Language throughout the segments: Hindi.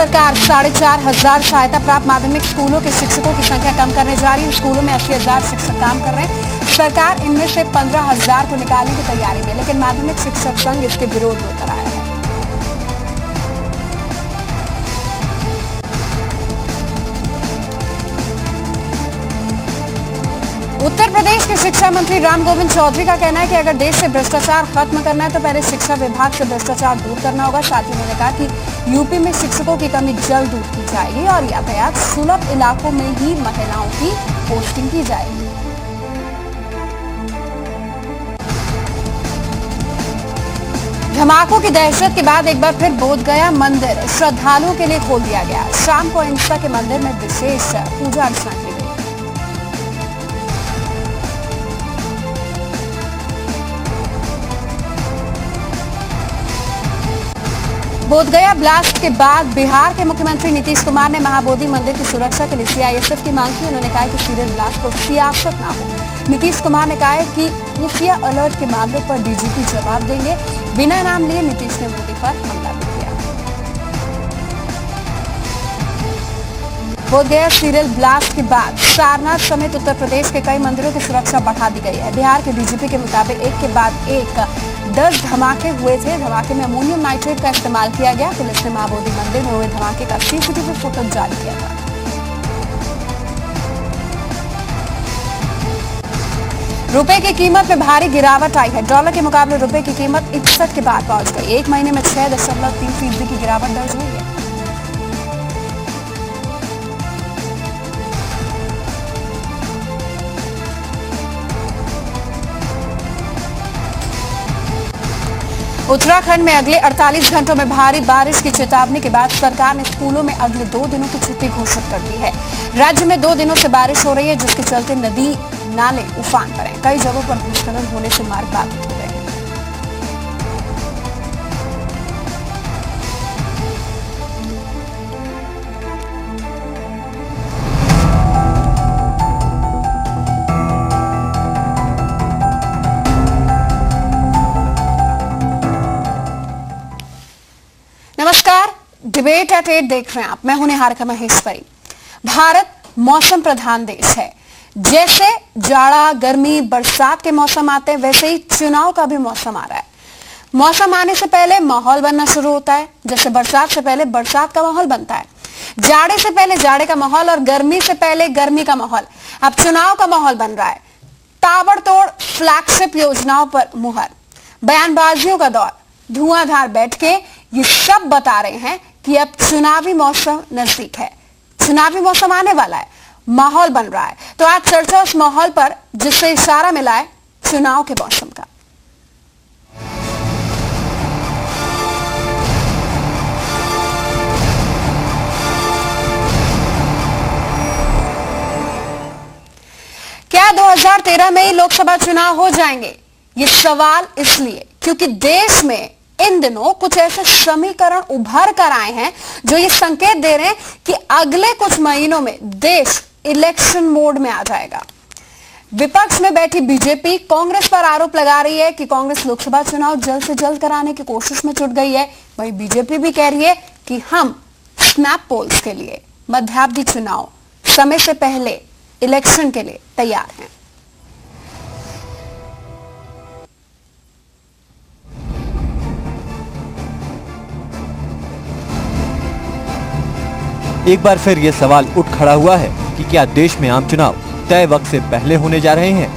सरकार 4,500 सहायता प्राप्त माध्यमिक स्कूलों के शिक्षकों की संख्या कम करने जा रही है। स्कूलों में 80,000 शिक्षक काम कर रहे हैं। सरकार इनमें से 15,000 को निकालने की तैयारी में, लेकिन माध्यमिक शिक्षक संघ इसके विरोध में उतर आया है। उत्तर प्रदेश के शिक्षा मंत्री राम गोविंद चौधरी का कहना है कि अगर देश से भ्रष्टाचार खत्म करना है तो पहले शिक्षा विभाग से भ्रष्टाचार दूर करना होगा। साथ ही उन्होंने कहा कि यूपी में शिक्षकों की कमी जल्द दूर की जाएगी और यातायात सुलभ इलाकों में ही महिलाओं की पोस्टिंग की जाएगी। धमाकों की दहशत के बाद एक बार फिर बोधगया मंदिर श्रद्धालुओं के लिए खोल दिया गया। शाम को अहिंसा के मंदिर में विशेष पूजा अर्चना की गई। बोधगया ब्लास्ट के बाद बिहार के मुख्यमंत्री नीतीश कुमार ने महाबोधि मंदिर की सुरक्षा के लिए सीआईएसएफ की मांग की। उन्होंने कहा कि सीरियल ब्लास्ट को सियासत ना हो। नीतीश कुमार ने कहा है कि खुफिया अलर्ट के मामले पर डीजीपी जवाब देंगे। बिना नाम लिए नीतीश ने मोदी पर हमला भी किया। बोधगया सीरियल ब्लास्ट के बाद सारनाथ समेत उत्तर प्रदेश के कई मंदिरों की सुरक्षा बढ़ा दी गई है। बिहार के डीजीपी के मुताबिक एक के बाद एक 10 धमाके हुए थे। धमाके में अमोनियम नाइट्रेट का इस्तेमाल किया गया। पुलिस ने महाबोधि मंदिर में हुए धमाके का सीसीटीवी फुटेज जारी किया था। रुपए की कीमत में भारी गिरावट आई है। डॉलर के मुकाबले रुपए की कीमत 61 के बाद पहुंच गई। एक महीने में 6.3% की गिरावट दर्ज हुई है। उत्तराखंड में अगले 48 घंटों में भारी बारिश की चेतावनी के बाद सरकार ने स्कूलों में अगले 2 दिनों की छुट्टी घोषित कर दी है। राज्य में 2 दिनों से बारिश हो रही है, जिसके चलते नदी नाले उफान पर हैं। कई जगहों पर भूस्खलन होने से मार्ग बाधित हो गए हैं। नमस्कार, डिबेट एट 8 देख रहे हैं आप। मैं हूं निहारिका महेश्वरी। भारत मौसम प्रधान देश है। जैसे जाड़ा, गर्मी, बरसात के मौसम आते हैं, वैसे ही चुनाव का भी मौसम आ रहा है। मौसम आने से पहले माहौल बनना शुरू होता है। जैसे बरसात से पहले बरसात का माहौल बनता है, जाड़े से पहले जाड़े का माहौल और गर्मी से पहले गर्मी का माहौल। अब चुनाव का माहौल बन रहा है। ताबड़तोड़ फ्लैगशिप योजनाओं पर मुहर, बयानबाजियों का दौर, धुआंधार बैठकें, ये सब बता रहे हैं कि अब चुनावी मौसम नजदीक है। चुनावी मौसम आने वाला है, माहौल बन रहा है। तो आज चर्चा उस माहौल पर जिससे इशारा मिला है चुनाव के मौसम का। क्या 2013 में ही लोकसभा चुनाव हो जाएंगे? ये सवाल इसलिए क्योंकि देश में इन दिनों कुछ ऐसे समीकरण उभर कर आए हैं जो ये संकेत दे रहे हैं कि अगले कुछ महीनों में देश इलेक्शन मोड में आ जाएगा। विपक्ष में बैठी बीजेपी कांग्रेस पर आरोप लगा रही है कि कांग्रेस लोकसभा चुनाव जल्द से जल्द कराने की कोशिश में जुट गई है। वहीं बीजेपी भी कह रही है कि हम स्नैप पोल्स के लिए, मध्यावधि चुनाव, समय से पहले इलेक्शन के लिए तैयार हैं। एक बार फिर ये सवाल उठ खड़ा हुआ है कि क्या देश में आम चुनाव तय वक्त से पहले होने जा रहे हैं?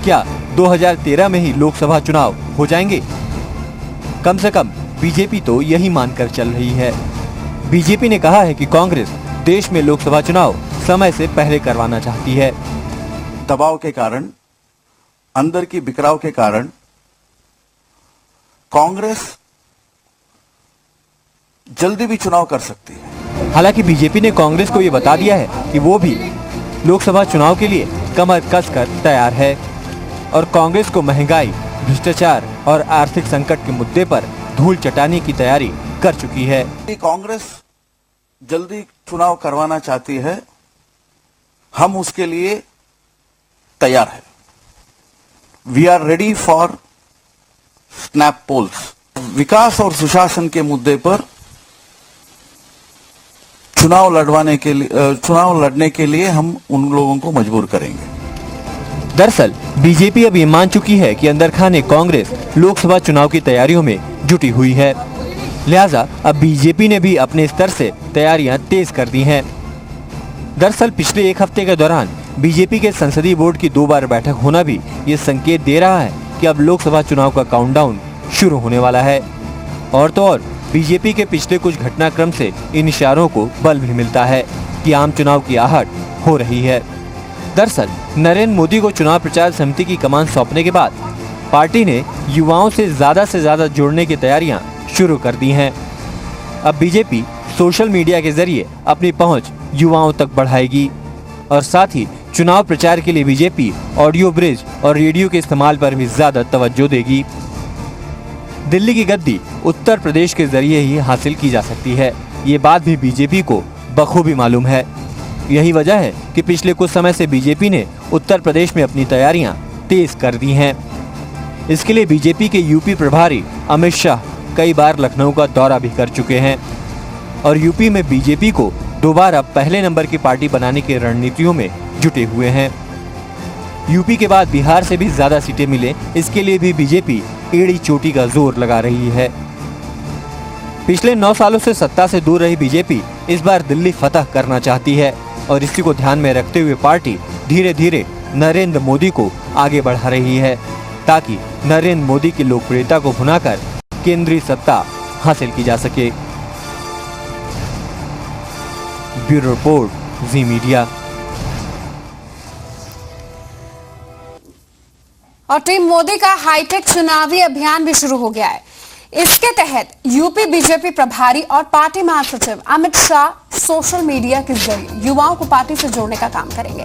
क्या 2013 में ही लोकसभा चुनाव हो जाएंगे? कम से कम बीजेपी तो यही मानकर चल रही है। बीजेपी ने कहा है कि कांग्रेस देश में लोकसभा चुनाव समय से पहले करवाना चाहती है। दबाव के कारण, अंदर की बिखराव के कारण कांग्रेस जल्दी भी चुनाव कर सकती है। हालांकि बीजेपी ने कांग्रेस को ये बता दिया है कि वो भी लोकसभा चुनाव के लिए कमर कसकर तैयार है और कांग्रेस को महंगाई, भ्रष्टाचार और आर्थिक संकट के मुद्दे पर धूल चटाने की तैयारी कर चुकी है। कांग्रेस जल्दी चुनाव करवाना चाहती है, हम उसके लिए तैयार है। We are ready for snap polls. विकास और सुशासन के मुद्दे पर चुनाव लड़ने के लिए हम उन लोगों को मजबूर करेंगे। दरअसल बीजेपी अब ये मान चुकी है कि अंदर खाने कांग्रेस लोकसभा चुनाव की तैयारियों में जुटी हुई है, लिहाजा अब बीजेपी ने भी अपने स्तर से तैयारियां तेज कर दी हैं। दरअसल पिछले एक हफ्ते के दौरान बीजेपी के संसदीय बोर्ड की 2 बार बैठक होना भी ये संकेत दे रहा है कि अब लोकसभा चुनाव का काउंटडाउन शुरू होने वाला है। और तो और बीजेपी के पिछले कुछ घटनाक्रम से इन इशारों को बल भी मिलता है कि आम चुनाव की आहट हो रही है। दरअसल नरेंद्र मोदी को चुनाव प्रचार समिति की कमान सौंपने के बाद पार्टी ने युवाओं से ज्यादा जोड़ने की तैयारियां शुरू कर दी हैं। अब बीजेपी सोशल मीडिया के जरिए अपनी पहुंच युवाओं तक बढ़ाएगी और साथ ही चुनाव प्रचार के लिए बीजेपी ऑडियो ब्रिज और रेडियो के इस्तेमाल पर भी ज्यादा तवज्जो देगी। दिल्ली की गद्दी उत्तर प्रदेश के जरिए ही हासिल की जा सकती है, ये बात भी बीजेपी को बखूबी मालूम है। यही वजह है कि पिछले कुछ समय से बीजेपी ने उत्तर प्रदेश में अपनी तैयारियां तेज कर दी हैं। इसके लिए बीजेपी के यूपी प्रभारी अमित शाह कई बार लखनऊ का दौरा भी कर चुके हैं और यूपी में बीजेपी को दोबारा पहले नंबर की पार्टी बनाने की रणनीतियों में जुटे हुए हैं। यूपी के बाद बिहार से भी ज्यादा सीटें मिले, इसके लिए भी बीजेपी एड़ी चोटी का जोर लगा रही है। पिछले 9 सालों से सत्ता से दूर रही बीजेपी इस बार दिल्ली फतह करना चाहती है और इसी को ध्यान में रखते हुए पार्टी धीरे धीरे नरेंद्र मोदी को आगे बढ़ा रही है ताकि नरेंद्र मोदी की लोकप्रियता को भुनाकर केंद्रीय सत्ता हासिल की जा सके। ब्यूरो रिपोर्ट, जी मीडिया। और टीम मोदी का हाईटेक चुनावी अभियान भी शुरू हो गया है। इसके तहत यूपी बीजेपी प्रभारी और पार्टी महासचिव अमित शाह सोशल मीडिया के जरिए युवाओं को पार्टी से जोड़ने का काम करेंगे।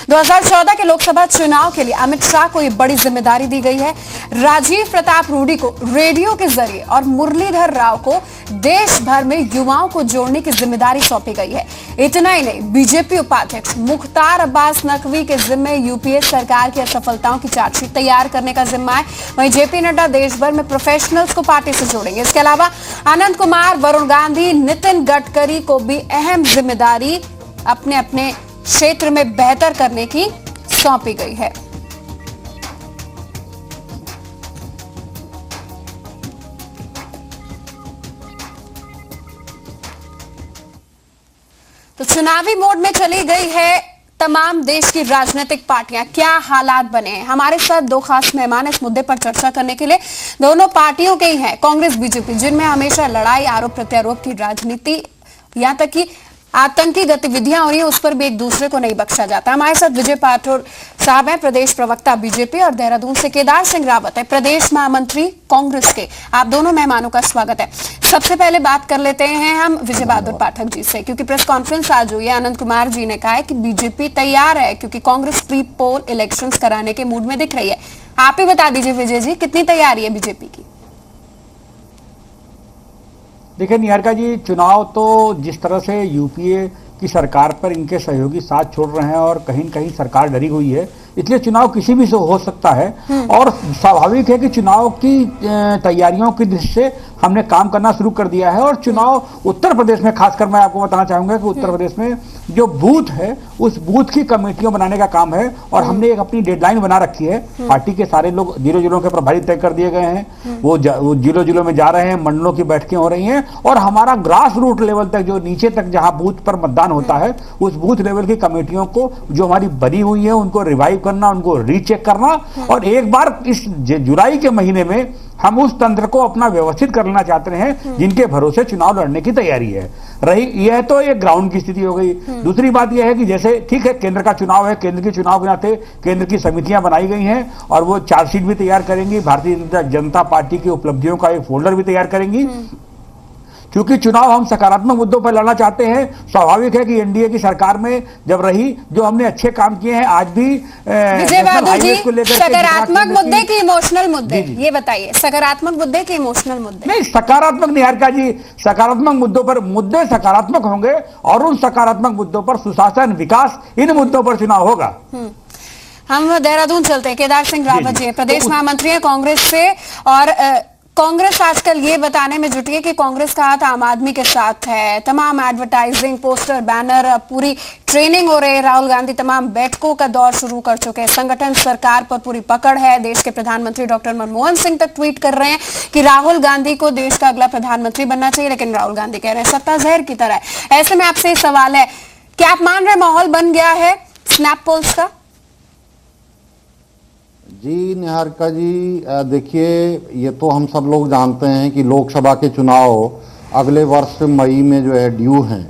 2014 के लोकसभा चुनाव के लिए अमित शाह को ये बड़ी जिम्मेदारी दी गई है। राजीव प्रताप रूडी को रेडियो के जरिए और मुरलीधर राव को देश भर में युवाओं को जोड़ने की जिम्मेदारी सौंपी गई है। इतना ही नहीं, बीजेपी उपाध्यक्ष मुख्तार अब्बास नकवी के जिम्मे यूपीए सरकार की असफलताओं की चार्जशीट तैयार करने का जिम्मा है। वहीं जेपी नड्डा देश भर में प्रोफेशनल्स को पार्टी से जोड़ेंगे। इसके अलावा अनंत कुमार, वरुण गांधी, नितिन गडकरी को भी अहम जिम्मेदारी अपने अपने क्षेत्र में बेहतर करने की सौंपी गई है। तो चुनावी मोड में चली गई है तमाम देश की राजनीतिक पार्टियां। क्या हालात बने हैं? हमारे साथ 2 खास मेहमान इस मुद्दे पर चर्चा करने के लिए दोनों पार्टियों के ही हैं, कांग्रेस बीजेपी, जिनमें हमेशा लड़ाई, आरोप प्रत्यारोप की राजनीति, यहां तक कि आतंकी गतिविधियां हो रही है, उस पर भी एक दूसरे को नहीं बख्शा जाता। हमारे साथ विजय पाठोर साहब हैं, प्रदेश प्रवक्ता बीजेपी, और देहरादून से केदार सिंह रावत है, प्रदेश महामंत्री कांग्रेस के। आप दोनों मेहमानों का स्वागत है। सबसे पहले बात कर लेते हैं हम विजय बहादुर पाठक जी से, क्योंकि प्रेस कॉन्फ्रेंस आज हुई है। अनंत कुमार जी ने कहा है कि बीजेपी तैयार है क्योंकि कांग्रेस प्री पोल इलेक्शंस कराने के मूड में दिख रही है। आप ही बता दीजिए विजय जी, कितनी तैयारी है बीजेपी की? देखिए निहारिका जी, चुनाव तो जिस तरह से यूपीए की सरकार पर इनके सहयोगी साथ छोड़ रहे हैं और कहीं न कहीं सरकार डरी हुई है, इसलिए चुनाव किसी भी से हो सकता है। और स्वाभाविक है कि चुनाव की तैयारियों की दृष्टि से हमने काम करना शुरू कर दिया है। और चुनाव उत्तर प्रदेश में, खासकर मैं आपको बताना चाहूंगा कि उत्तर प्रदेश में जो बूथ है उस बूथ की कमेटियों बनाने का काम है और हमने एक अपनी डेडलाइन बना रखी है। पार्टी के सारे लोग जिलों के प्रभारी तय कर दिए गए हैं, वो जिलों में जा रहे हैं, मंडलों की बैठकें हो रही हैं और हमारा ग्रास रूट लेवल तक, जो नीचे तक जहां बूथ पर मतदान होता है, उस बूथ लेवल की कमेटियों को जो हमारी बनी हुई है उनको रिवाइव करना, उनको रीचेक करना और एक बार इस जुलाई के महीने में हम उस तंत्र को अपना व्यवस्थित कर लेना चाहते हैं जिनके भरोसे चुनाव लड़ने की तैयारी है रही। यह तो एक ग्राउंड की स्थिति हो गई। दूसरी बात यह है कि जैसे ठीक है, केंद्र का चुनाव है, केंद्र के चुनाव के नाते केंद्र की समितियां बनाई गई हैं और वो चार्जशीट भी तैयार करेंगी, भारतीय जनता पार्टी की उपलब्धियों का एक फोल्डर भी तैयार करेंगी। क्योंकि चुनाव हम सकारात्मक मुद्दों पर लड़ना चाहते हैं। स्वाभाविक है कि एनडीए की सरकार में जब रही, जो हमने अच्छे काम किए हैं, आज भी विजय बहादुर जी, सकारात्मक मुद्दे की इमोशनल मुद्दे, ये बताइए, सकारात्मक मुद्दे की इमोशनल मुद्दे? नहीं, सकारात्मक निहारिका जी, सकारात्मक मुद्दों पर मुद्दे सकारात्मक होंगे और उन सकारात्मक मुद्दों पर सुशासन, विकास, इन मुद्दों पर चुनाव होगा। हम देहरादून चलते हैं। केदार सिंह रावत जी प्रदेश महामंत्री है कांग्रेस से, और कांग्रेस आजकल ये बताने में जुटी है कि कांग्रेस का हाथ आम आदमी के साथ है। तमाम एडवर्टाइजिंग, पोस्टर, बैनर, पूरी ट्रेनिंग हो रही है। राहुल गांधी तमाम बैठकों का दौर शुरू कर चुके हैं। संगठन सरकार पर पूरी पकड़ है। देश के प्रधानमंत्री डॉक्टर मनमोहन सिंह तक ट्वीट कर रहे हैं कि राहुल गांधी को देश का अगला प्रधानमंत्री बनना चाहिए, लेकिन राहुल गांधी कह रहे हैं सत्ता जहर की तरह है। ऐसे में आपसे सवाल है, क्या आप मान रहे माहौल बन गया है स्नैप पोल्स का? जी निहारिका जी, देखिए, ये तो हम सब लोग जानते हैं कि लोकसभा के चुनाव अगले वर्ष मई में जो है ड्यू हैं।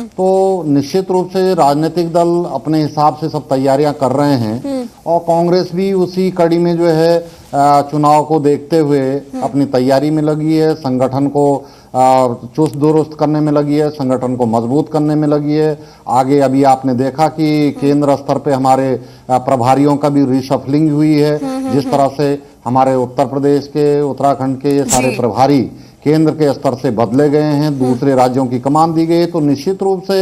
तो निश्चित रूप से राजनीतिक दल अपने हिसाब से सब तैयारियां कर रहे हैं और कांग्रेस भी उसी कड़ी में जो है चुनाव को देखते हुए अपनी तैयारी में लगी है। संगठन को चुस्त दुरुस्त करने में लगी है, संगठन को मजबूत करने में लगी है। आगे अभी आपने देखा कि केंद्र स्तर पे हमारे प्रभारियों का भी रिशफलिंग हुई है। जिस तरह से हमारे उत्तर प्रदेश के, उत्तराखंड के ये सारे प्रभारी केंद्र के स्तर से बदले गए हैं, दूसरे राज्यों की कमान दी गई। तो निश्चित रूप से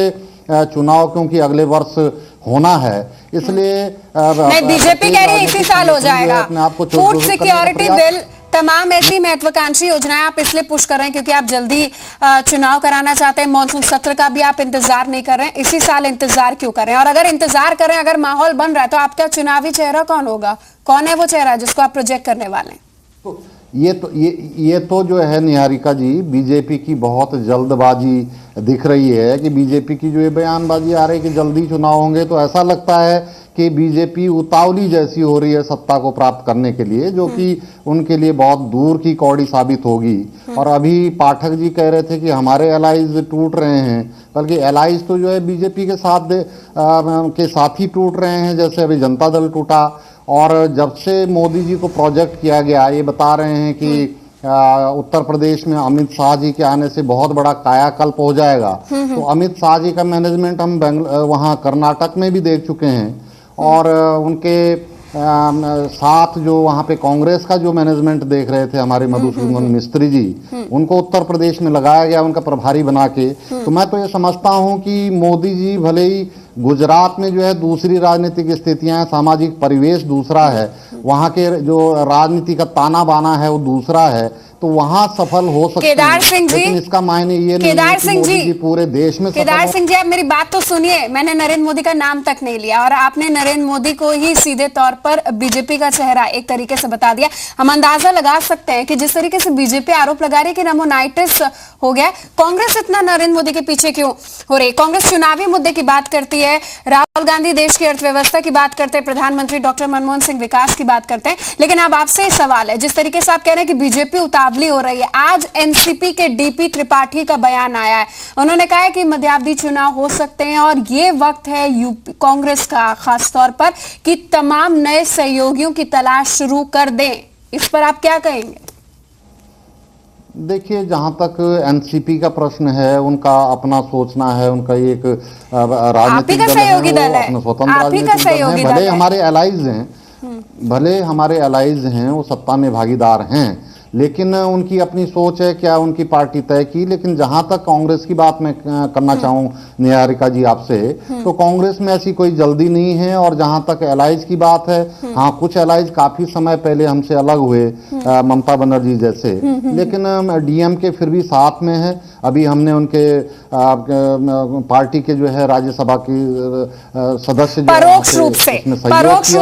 चुनाव क्योंकि अगले वर्ष होना है, इसलिए बीजेपी कह रही है इसी साल हो जाएगा। फूड सिक्योरिटी बिल, तमाम ऐसी महत्वाकांक्षी योजनाएं आप इसलिए पुश कर रहे हैं क्योंकि आप जल्दी चुनाव कराना चाहते हैं। मॉनसून सत्र का भी आप इंतजार नहीं कर रहे हैं, इसी साल इंतजार क्यों कर रहे हैं? और अगर इंतजार कर रहे हैं, अगर माहौल बन रहा है, तो आपका चुनावी चेहरा कौन होगा? कौन है वो चेहरा जिसको आप प्रोजेक्ट करने वाले हैं? तो ये तो जो है निहारिका जी, बीजेपी की बहुत जल्दबाजी दिख रही है कि बीजेपी की जो ये बयानबाजी आ रही है कि जल्दी चुनाव होंगे, तो ऐसा लगता है कि बीजेपी उतावली जैसी हो रही है सत्ता को प्राप्त करने के लिए, जो कि उनके लिए बहुत दूर की कौड़ी साबित होगी। और अभी पाठक जी कह रहे थे कि हमारे एलाइज टूट रहे हैं, बल्कि एलाइज तो जो है बीजेपी के साथ ही टूट रहे हैं। जैसे अभी जनता दल टूटा, और जब से मोदी जी को प्रोजेक्ट किया गया, ये बता रहे हैं कि उत्तर प्रदेश में अमित शाह जी के आने से बहुत बड़ा कायाकल्प हो जाएगा। तो अमित शाह जी का मैनेजमेंट हम वहाँ कर्नाटक में भी देख चुके हैं, और उनके साथ जो वहाँ पे कांग्रेस का जो मैनेजमेंट देख रहे थे हमारे मधुसूदन मिस्त्री जी, उनको उत्तर प्रदेश में लगाया गया उनका प्रभारी बना के। तो मैं तो ये समझता हूँ कि मोदी जी भले ही गुजरात में जो है दूसरी राजनीतिक स्थितियां हैं, सामाजिक परिवेश दूसरा है, वहाँ के जो राजनीति का ताना बाना है वो दूसरा है, तो वहाँ सफल हो सकते हैं। केदार सिंह जी, लेकिन इसका मायने ये नहीं है कि मोदी जी पूरे देश में। केदार सिंह जी, आप मेरी बात तो सुनिए। मैंने नरेंद्र मोदी का नाम तक नहीं लिया और आपने नरेंद्र मोदी को ही सीधे तौर पर बीजेपी का चेहरा एक तरीके से बता दिया। हम अंदाजा लगा सकते हैं कि जिस तरीके से बीजेपी आरोप लगा रही है कि नमोनाइटिस हो गया, कांग्रेस इतना नरेंद्र मोदी के पीछे क्यों हो रही? कांग्रेस चुनावी मुद्दे की बात करती है, राहुल गांधी देश की अर्थव्यवस्था की बात करते हैं, प्रधानमंत्री डॉक्टर मनमोहन सिंह विकास की बात करते हैं। लेकिन अब आपसे सवाल है, जिस तरीके से आप कह रहे हैं कि बीजेपी उतावली हो रही है, आज एनसीपी के डीपी त्रिपाठी का बयान आया है। उन्होंने कहा है कि मध्यावधि चुनाव हो सकते हैं और ये वक्त है यूपी कांग्रेस का खासतौर पर कि तमाम नए सहयोगियों की तलाश शुरू कर दें। इस पर आप क्या कहेंगे? देखिए, जहां तक एनसीपी का प्रश्न है, उनका अपना सोचना है, उनका एक राजनीतिक दल है, अपना स्वतंत्र राजनीतिक दल है। भले हमारे एलाइज हैं, वो सत्ता में भागीदार हैं, लेकिन उनकी अपनी सोच है, क्या उनकी पार्टी तय की। लेकिन जहां तक कांग्रेस की बात मैं करना चाहूं निहारिका जी आपसे, तो कांग्रेस में ऐसी कोई जल्दी नहीं है। और जहां तक एलाइज की बात है, हाँ, कुछ एलाइज काफी समय पहले हमसे अलग हुए, ममता बनर्जी जैसे, लेकिन डीएमके फिर भी साथ में है। अभी हमने उनके पार्टी के जो है राज्यसभा की सदस्य परोक्ष रूप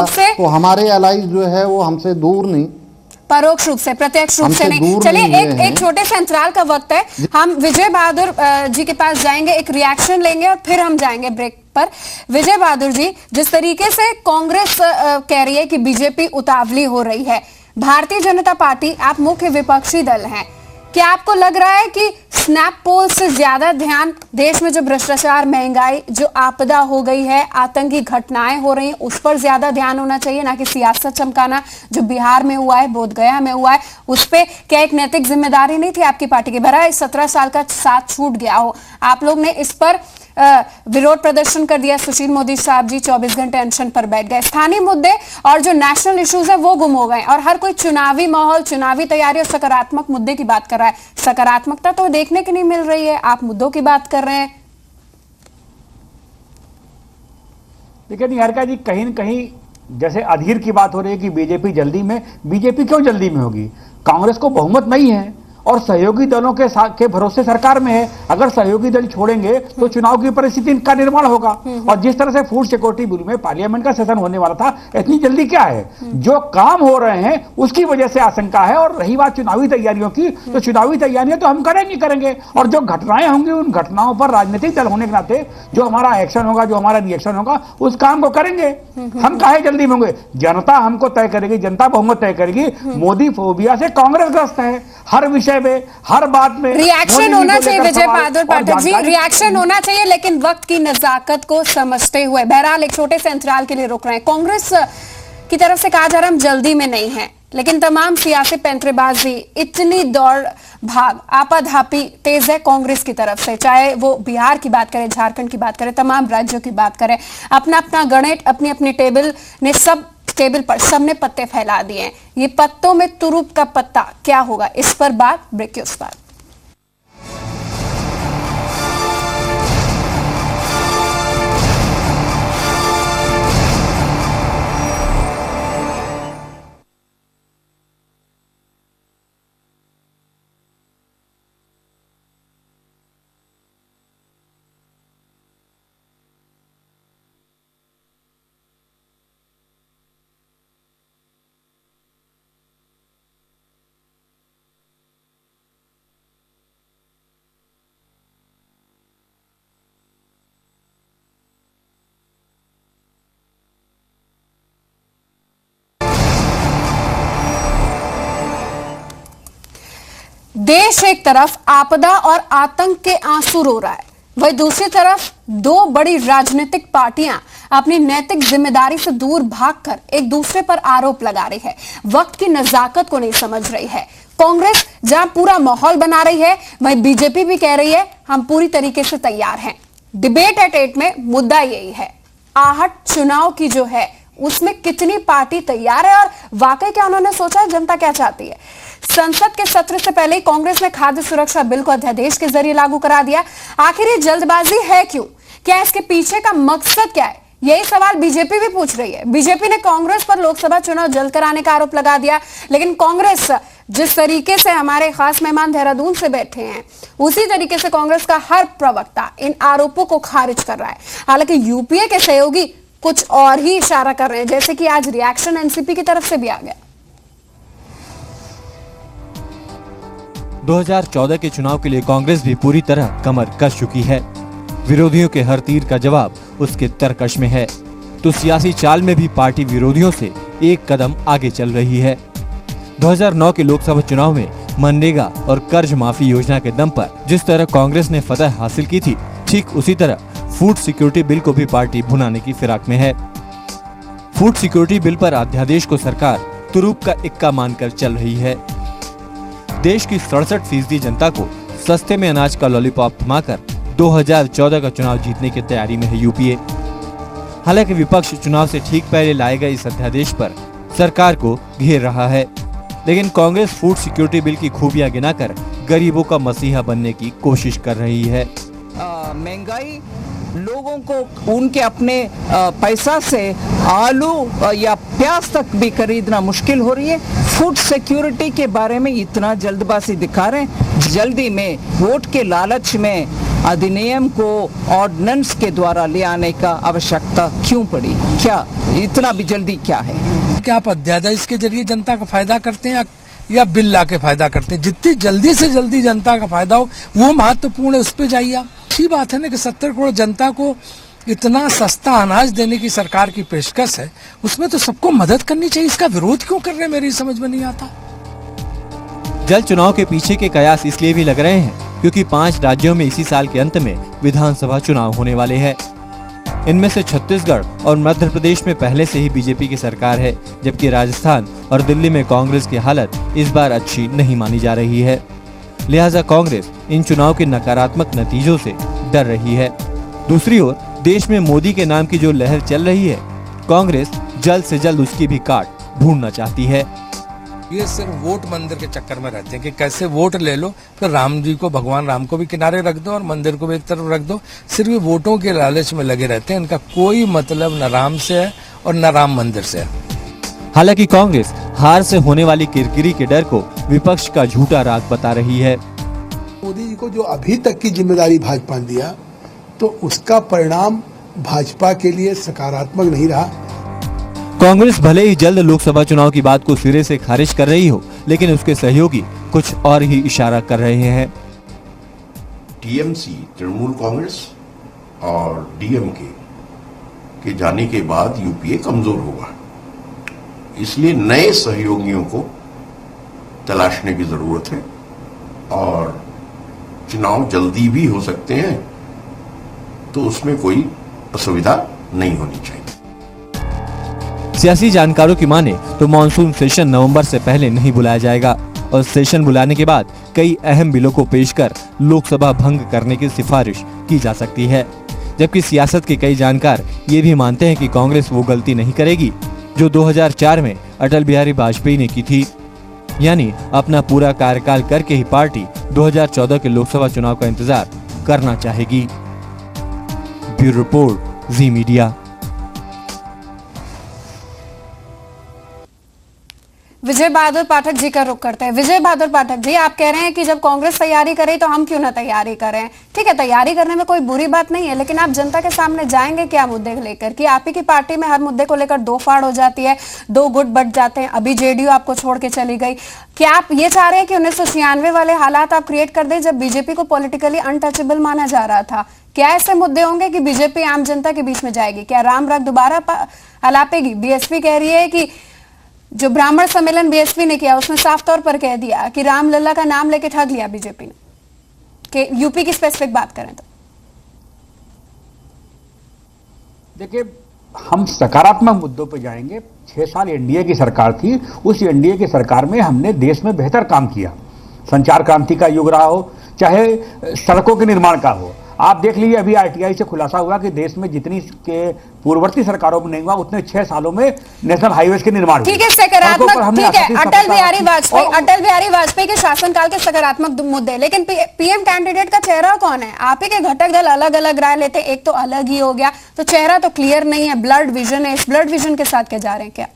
से, तो हमारे एलाइज जो है वो हमसे दूर नहीं, परोक्ष रूप से, प्रत्यक्ष रूप से नहीं। चलिए, एक छोटे से अंतराल का वक्त है, हम विजय बहादुर जी के पास जाएंगे, एक रिएक्शन लेंगे और फिर हम जाएंगे ब्रेक पर। विजय बहादुर जी, जिस तरीके से कांग्रेस कह रही है कि बीजेपी उतावली हो रही है, भारतीय जनता पार्टी, आप मुख्य विपक्षी दल हैं, क्या आपको लग रहा है कि स्नैप पोल से ज्यादा ध्यान देश में जो भ्रष्टाचार, महंगाई, जो आपदा हो गई है, आतंकी घटनाएं हो रही हैं, उस पर ज्यादा ध्यान होना चाहिए, ना कि सियासत चमकाना जो बिहार में हुआ है, बोधगया में हुआ है, उस पे क्या एक नैतिक जिम्मेदारी नहीं थी आपकी पार्टी की? भरा 17 साल का साथ छूट गया हो, आप लोग ने इस पर विरोध प्रदर्शन कर दिया। सुशील मोदी साहब जी 24 घंटे अनशन पर बैठ गए। स्थानीय मुद्दे और जो नेशनल इश्यूज है वो गुम हो गए और हर कोई चुनावी माहौल, चुनावी तैयारी और सकारात्मक मुद्दे की बात कर रहा है। सकारात्मकता तो देखने की नहीं मिल रही है, आप मुद्दों की बात कर रहे हैं। देखिए निहारिका जी, कहीं न कहीं जैसे अधीर की बात हो रही है कि बीजेपी जल्दी में, बीजेपी क्यों जल्दी में होगी? कांग्रेस को बहुमत नहीं है और सहयोगी दलों के भरोसे सरकार में है। अगर सहयोगी दल छोड़ेंगे तो चुनाव की परिस्थिति का निर्माण होगा। और जिस तरह से फूड सिक्योरिटी बिल में पार्लियामेंट का सेशन होने वाला था, इतनी जल्दी क्या है? जो काम हो रहे हैं उसकी वजह से आशंका है। और रही बात चुनावी तैयारियों की, तो चुनावी तैयारियां तो हम करेंगे और जो घटनाएं होंगी उन घटनाओं पर राजनीतिक दल होने के नाते जो हमारा एक्शन होगा, जो हमारा रिएक्शन होगा, उस काम को करेंगे। हम काहे जल्दी में होंगे? जनता हमको तय करेगी, जनता बहुमत तय करेगी। मोदी फोबिया से कांग्रेस ग्रस्त है, हर विषय में, हर बात में रिएक्शन होना चाहिए। विजय बहादुर पाठक जी, रिएक्शन होना चाहिए, लेकिन वक्त की नजाकत को समझते हुए। बहरहाल एक छोटे से अंतराल के लिए रुक रहे हैं। कांग्रेस की तरफ से कहा जा रहा है हम जल्दी में नहीं है, लेकिन तमाम सियासी पैंतरेबाजी, इतनी दौड़ भाग, आपाधापी तेज है कांग्रेस की तरफ से। चाहे वो बिहार की बात करें, झारखंड की बात करें, तमाम राज्यों की बात करें, अपना अपना गणित, अपनी अपनी टेबल ने टेबल पर सबने पत्ते फैला दिए हैं। ये पत्तों में तुरुप का पत्ता क्या होगा, इस पर बात ब्रेक के उस पार। देश एक तरफ आपदा और आतंक के आंसू रो रहा है, वहीं दूसरी तरफ दो बड़ी राजनीतिक पार्टियां अपनी नैतिक जिम्मेदारी से दूर भागकर एक दूसरे पर आरोप लगा रही है, वक्त की नजाकत को नहीं समझ रही है। कांग्रेस जहां पूरा माहौल बना रही है, वहीं बीजेपी भी कह रही है हम पूरी तरीके से तैयार हैं। डिबेट एट 8 में मुद्दा यही है, आहट चुनाव की जो है उसमें कितनी पार्टी तैयार है और वाकई क्या उन्होंने सोचा है, जनता क्या चाहती है। संसद के सत्र से पहले ही कांग्रेस ने खाद्य सुरक्षा बिल को अध्यादेश के जरिए लागू करा दिया। आखिर ये जल्दबाजी है क्यों? क्या इसके पीछे का मकसद क्या है? यही सवाल बीजेपी भी पूछ रही है। बीजेपी ने कांग्रेस पर लोकसभा चुनाव जल्द कराने का आरोप लगा दिया, लेकिन कांग्रेस जिस तरीके से हमारे खास मेहमान देहरादून से बैठे हैं, उसी तरीके से कांग्रेस का हर प्रवक्ता इन आरोपों को खारिज कर रहा है। हालांकि यूपीए के सहयोगी कुछ और ही इशारा कर रहे हैं, जैसे कि आज रिएक्शन एनसीपी की तरफ से भी आ गया। 2014 के चुनाव के लिए कांग्रेस भी पूरी तरह कमर कस चुकी है। विरोधियों के हर तीर का जवाब उसके तरकश में है, तो सियासी चाल में भी पार्टी विरोधियों से एक कदम आगे चल रही है। 2009 के लोकसभा चुनाव में मनरेगा और कर्ज माफी योजना के दम पर जिस तरह कांग्रेस ने फतह हासिल की थी, ठीक उसी तरह फूड सिक्योरिटी बिल को भी पार्टी भुनाने की फिराक में है। फूड सिक्योरिटी बिल पर अध्यादेश को सरकार तुरुप का इक्का मानकर चल रही है। देश की 67% जनता को सस्ते में अनाज का लॉलीपॉप थमाकर 2014 का चुनाव जीतने की तैयारी में है यूपीए। हालांकि विपक्ष चुनाव से ठीक पहले लाए गए इस अध्यादेश पर सरकार को घेर रहा है, लेकिन कांग्रेस फूड सिक्योरिटी बिल की खूबियां गिनाकर गरीबों का मसीहा बनने की कोशिश कर रही है। महंगाई लोगों को उनके अपने पैसा से आलू या प्याज तक भी खरीदना मुश्किल हो रही है। फूड सिक्योरिटी के बारे में इतना जल्दबाजी दिखा रहे हैं। जल्दी में वोट के लालच में अधिनियम को ऑर्डिनेंस के द्वारा ले आने का आवश्यकता क्यों पड़ी? क्या इतना भी जल्दी क्या है? क्या आप अध्यादेश के जरिए जनता का फायदा करते हैं या बिल ला के फायदा करते हैं? जितनी जल्दी से जल्दी जनता का फायदा हो वो महत्वपूर्ण है, उस पर जाइए आप। अच्छी बात है ना कि 70 करोड़ जनता को इतना सस्ता अनाज देने की सरकार की पेशकश है, उसमें तो सबको मदद करनी चाहिए। इसका विरोध क्यों कर रहे हैं, मेरी समझ में नहीं आता। जल्द चुनाव के पीछे के कयास इसलिए भी लग रहे हैं क्योंकि 5 राज्यों में इसी साल के अंत में विधानसभा चुनाव होने वाले हैं। इनमें से छत्तीसगढ़ और मध्य प्रदेश में पहले से ही बीजेपी की सरकार है, जबकि राजस्थान और दिल्ली में कांग्रेस की हालत इस बार अच्छी नहीं मानी जा रही है। लिहाजा कांग्रेस इन चुनाव के नकारात्मक नतीजों से डर रही है। दूसरी ओर देश में मोदी के नाम की जो लहर चल रही है, कांग्रेस जल्द से जल्द उसकी भी काट ढूंढना चाहती है। ये सिर्फ वोट मंदिर के चक्कर में रहते हैं कि कैसे वोट ले लो, फिर राम जी को, भगवान राम को भी किनारे रख दो और मंदिर को भी एक तरफ रख दो। सिर्फ वोटों के लालच में लगे रहते हैं। इनका कोई मतलब न राम से है और न राम मंदिर से। हालांकि कांग्रेस हार से होने वाली किरकिरी के डर को विपक्ष का झूठा राग बता रही है। मोदी जी को जो अभी तक की जिम्मेदारी भाजपा ने दिया, तो उसका परिणाम भाजपा के लिए सकारात्मक नहीं रहा। कांग्रेस भले ही जल्द लोकसभा चुनाव की बात को सिरे से खारिज कर रही हो, लेकिन उसके सहयोगी कुछ और ही इशारा कर रहे हैं। टीएमसी, तृणमूल कांग्रेस और डीएमके के जाने के बाद यूपीए कमजोर होगा, इसलिए नए सहयोगियों को तलाशने की जरूरत है और चुनाव जल्दी भी हो सकते हैं, तो उसमें कोई असुविधा नहीं होनी चाहिए। सियासी जानकारों की माने तो मॉनसून सेशन नवंबर से पहले नहीं बुलाया जाएगा और सेशन बुलाने के बाद कई अहम बिलों को पेश कर लोकसभा भंग करने की सिफारिश की जा सकती है। जबकि सियासत के कई जानकार ये भी मानते हैं कि कांग्रेस वो गलती नहीं करेगी जो 2004 में अटल बिहारी वाजपेयी ने की थी, यानी अपना पूरा कार्यकाल करके ही पार्टी 2014 के लोकसभा चुनाव का इंतजार करना चाहेगी। ब्यूरो रिपोर्ट, जी मीडिया। विजय बहादुर पाठक जी का रुख करते हैं। विजय बहादुर पाठक जी, आप कह रहे हैं कि जब कांग्रेस तैयारी करे तो हम क्यों ना तैयारी करें। ठीक है, तैयारी करने में कोई बुरी बात नहीं है, लेकिन आप जनता के सामने जाएंगे क्या मुद्दे लेकर कि आप ही की पार्टी में हर मुद्दे को लेकर दो फाड़ हो जाती है, दो गुट बट जाते हैं। अभी जेडीयू आपको छोड़ के चली गई। क्या आप ये चाह रहे हैं कि 1996 वाले हालात आप क्रिएट कर दें जब बीजेपी को पॉलिटिकली अनटचेबल माना जा रहा था? क्या ऐसे मुद्दे होंगे कि बीजेपी आम जनता के बीच में जाएगी? क्या राम रख दोबारा हलापेगी? बीएसपी कह रही है कि जो ब्राह्मण सम्मेलन बीएसपी ने किया उसमें साफ तौर पर कह दिया कि रामलला का नाम लेके ठग लिया बीजेपी ने। कि यूपी की स्पेसिफिक बात करें तो देखिए, हम सकारात्मक मुद्दों पर जाएंगे। 6 साल एनडीए की सरकार थी, उस एनडीए की सरकार में हमने देश में बेहतर काम किया। संचार क्रांति का युग रहा हो, चाहे सड़कों के निर्माण का हो। आप देख लीजिए, अभी आरटीआई से खुलासा हुआ कि देश में जितनी के पूर्ववर्ती सरकारों में नहीं हुआ उतने 6 सालों में नेशनल हाईवेज के निर्माण। ठीक है, सकारात्मक, ठीक है, अटल बिहारी वाजपेयी के शासनकाल के सकारात्मक मुद्दे। लेकिन पीएम कैंडिडेट का चेहरा कौन है? आप ही के घटक दल अलग अलग राय लेते, एक तो अलग ही हो गया, तो चेहरा तो क्लियर नहीं है। ब्लड विजन है, इस ब्लड विजन के साथ क्या जा रहे हैं क्या?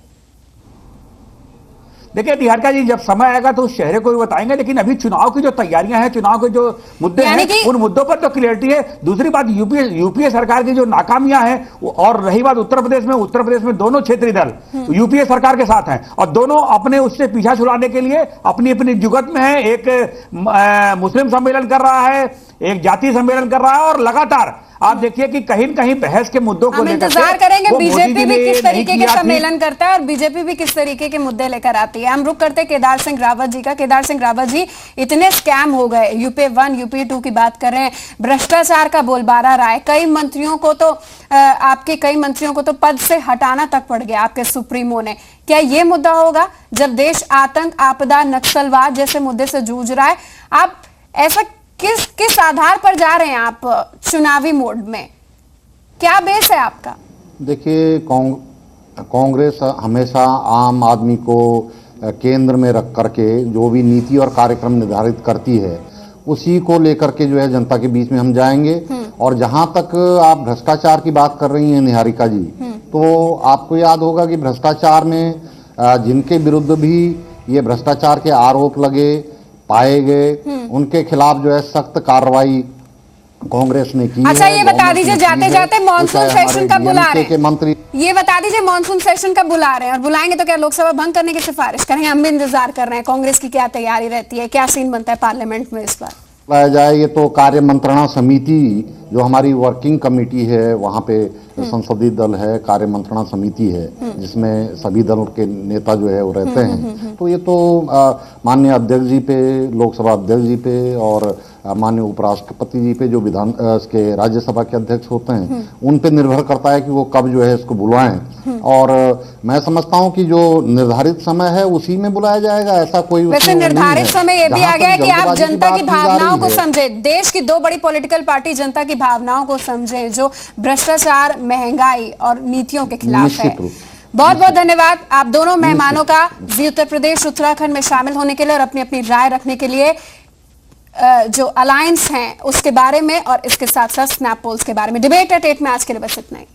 देखिए निहारिका जी, जब समय आएगा तो उस चेहरे को भी बताएंगे, लेकिन अभी चुनाव की जो तैयारियां हैं, चुनाव के जो मुद्दे हैं, उन मुद्दों पर तो क्लियरिटी है। दूसरी बात, यूपीए सरकार की जो नाकामियां हैं, और रही बात उत्तर प्रदेश में दोनों क्षेत्रीय दल यूपीए सरकार के साथ हैं और दोनों अपने उससे पीछा छुड़ाने के लिए अपनी अपनी जुगत में है। एक मुस्लिम सम्मेलन कर रहा है, एक जातीय सम्मेलन कर रहा है, और लगातार आप देखिए कि कहीं न कहीं बहस के मुद्दों को लेकर इंतजार करेंगे बीजेपी भी किस तरीके के सम्मेलन करता है और बीजेपी भी किस तरीके के मुद्दे लेकर आती है। हम रुक करते केदार सिंह रावत जी का। केदार सिंह रावत जी, इतने स्कैम हो गए, यूपीए 1 यूपीए 2 की बात कर रहे हैं, भ्रष्टाचार का बोलबाला रहा है, कई मंत्रियों को तो आपके कई मंत्रियों को तो पद से हटाना तक पड़ गया आपके सुप्रीमो ने। क्या ये मुद्दा होगा जब देश आतंक, आपदा, नक्सलवाद जैसे मुद्दे से जूझ रहा है? आप ऐसा किस आधार पर जा रहे हैं आप चुनावी मोड में? क्या बेस है आपका? देखिए, कांग्रेस हमेशा आम आदमी को केंद्र में रख करके जो भी नीति और कार्यक्रम निर्धारित करती है, उसी को लेकर के जो है जनता के बीच में हम जाएंगे। और जहां तक आप भ्रष्टाचार की बात कर रही हैं निहारिका जी, तो आपको याद होगा कि भ्रष्टाचार में जिनके विरुद्ध भी ये भ्रष्टाचार के आरोप लगे, पाए गए, उनके खिलाफ जो है सख्त कार्रवाई कांग्रेस ने की। अच्छा, ये बता दीजिए जाते जाते मॉनसून सेशन कब बुला रहे हैं? मंत्री ये बता दीजिए मॉनसून सेशन कब बुला रहे हैं, और बुलाएंगे तो क्या लोकसभा भंग करने की सिफारिश करेंगे? हम भी इंतजार कर रहे हैं। कांग्रेस की क्या तैयारी रहती है, क्या सीन बनता है पार्लियामेंट में इस बार? लाया जाए, ये तो कार्य मंत्रणा समिति जो हमारी वर्किंग कमेटी है, वहाँ पे संसदीय दल है, कार्य मंत्रणा समिति है, जिसमें सभी दल के नेता जो है वो रहते हैं। तो ये तो माननीय अध्यक्ष जी पे, लोकसभा अध्यक्ष जी पे और माननीय उपराष्ट्रपति जी पे, जो विधान के राज्यसभा के अध्यक्ष होते हैं, उन पे निर्भर करता है कि वो कब जो है इसको बुलाएं। और मैं समझता हूं कि जो निर्धारित समय है उसी में बुलाया जाएगा। ऐसा कोई वैसे निर्धारित समय ये भी आ गया है कि आप जनता की भावनाओं को समझे, देश की दो बड़ी पॉलिटिकल पार्टी जनता की भावनाओं को समझे, जो भ्रष्टाचार, महंगाई और नीतियों के खिलाफ है। बहुत बहुत धन्यवाद आप दोनों मेहमानों का जी उत्तर प्रदेश उत्तराखंड में शामिल होने के लिए और अपनी अपनी राय रखने के लिए, जो अलायंस हैं उसके बारे में और इसके साथ साथ स्नैप पोल्स के बारे में। डिबेट एट 8 में आज के लिए बस इतना ही।